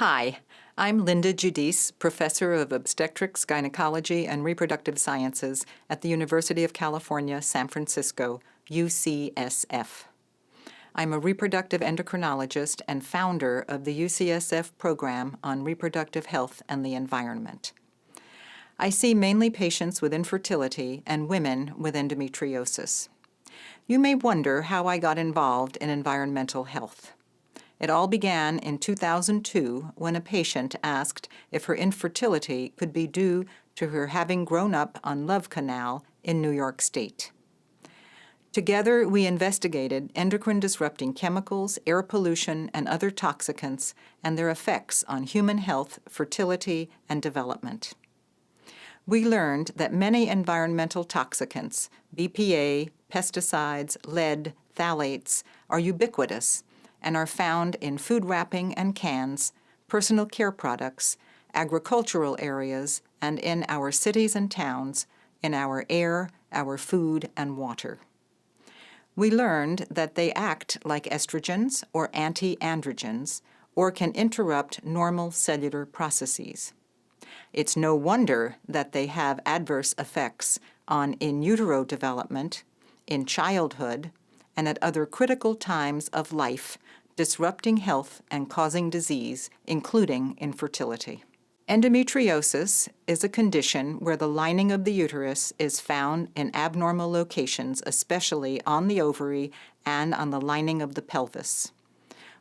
Hi, I'm Linda Guidice, Professor of Obstetrics, Gynecology, and Reproductive Sciences at the University of California, San Francisco, UCSF. I'm a reproductive endocrinologist and founder of the UCSF program on reproductive health and the environment. I see mainly patients with infertility and women with endometriosis. You may wonder how I got involved in environmental health. It all began in 2002 when a patient asked if her infertility could be due to her having grown up on Love Canal in New York State. Together, we investigated endocrine-disrupting chemicals, air pollution, and other toxicants and their effects on human health, fertility, and development. We learned that many environmental toxicants, BPA, pesticides, lead, phthalates, are ubiquitous and are found in food wrapping and cans, personal care products, agricultural areas, and in our cities and towns, in our air, our food, and water. We learned that they act like estrogens or anti-androgens, or can interrupt normal cellular processes. It's no wonder that they have adverse effects on in utero development, in childhood, and at other critical times of life, disrupting health and causing disease, including infertility. Endometriosis is a condition where the lining of the uterus is found in abnormal locations, especially on the ovary and on the lining of the pelvis.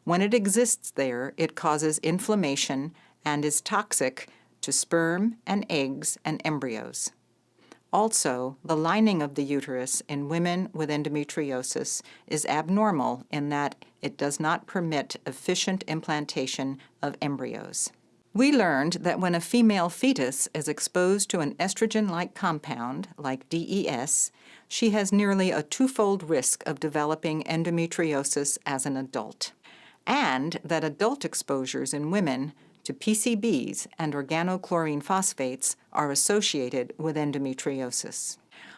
When it exists there, it causes inflammation and is toxic to sperm and eggs and embryos. Also, the lining of the uterus in women with endometriosis is abnormal in that it does not permit efficient implantation of embryos. We learned that when a female fetus is exposed to an estrogen-like compound, like DES, she has nearly a twofold risk of developing endometriosis as an adult, and that adult exposures in women to PCBs and organochlorine phosphates are associated with endometriosis.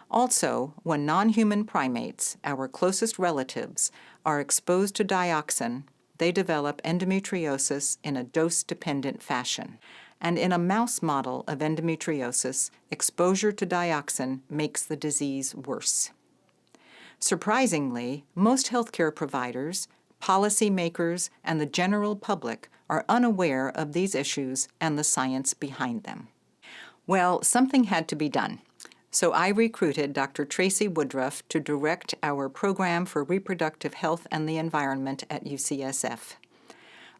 Also, when non-human primates, our closest relatives, are exposed to dioxin, they develop endometriosis in a dose-dependent fashion. And in a mouse model of endometriosis, exposure to dioxin makes the disease worse. Surprisingly, most healthcare providers, policymakers, and the general public are unaware of these issues and the science behind them. Well, something had to be done. So I recruited Dr. Tracy Woodruff to direct our program for reproductive health and the environment at UCSF.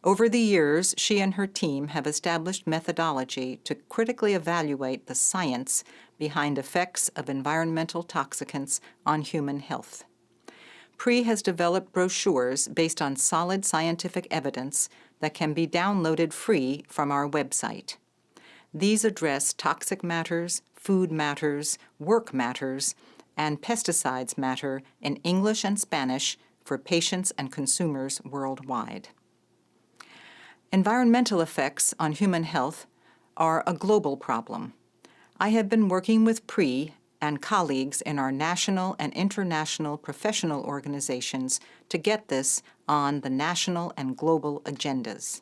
Over the years, she and her team have established methodology to critically evaluate the science behind effects of environmental toxicants on human health. PRE has developed brochures based on solid scientific evidence that can be downloaded free from our website. These address toxic matters, food matters, work matters, and pesticides matter in English and Spanish for patients and consumers worldwide. Environmental effects on human health are a global problem. I have been working with PRE and colleagues in our national and international professional organizations to get this on the national and global agendas.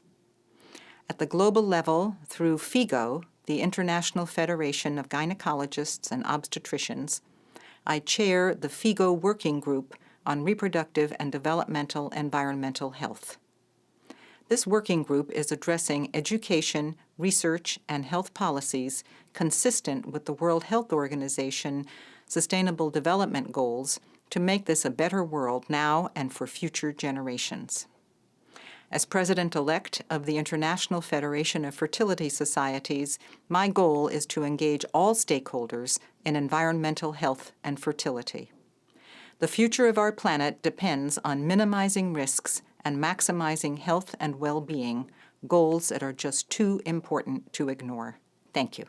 At the global level, through FIGO, the International Federation of Gynecologists and Obstetricians, I chair the FIGO Working Group on Reproductive and Developmental Environmental Health. This working group is addressing education, research, and health policies consistent with the World Health Organization Sustainable Development Goals to make this a better world now and for future generations. As President-elect of the International Federation of Fertility Societies, my goal is to engage all stakeholders in environmental health and fertility. The future of our planet depends on minimizing risks and maximizing health and well-being, goals that are just too important to ignore. Thank you.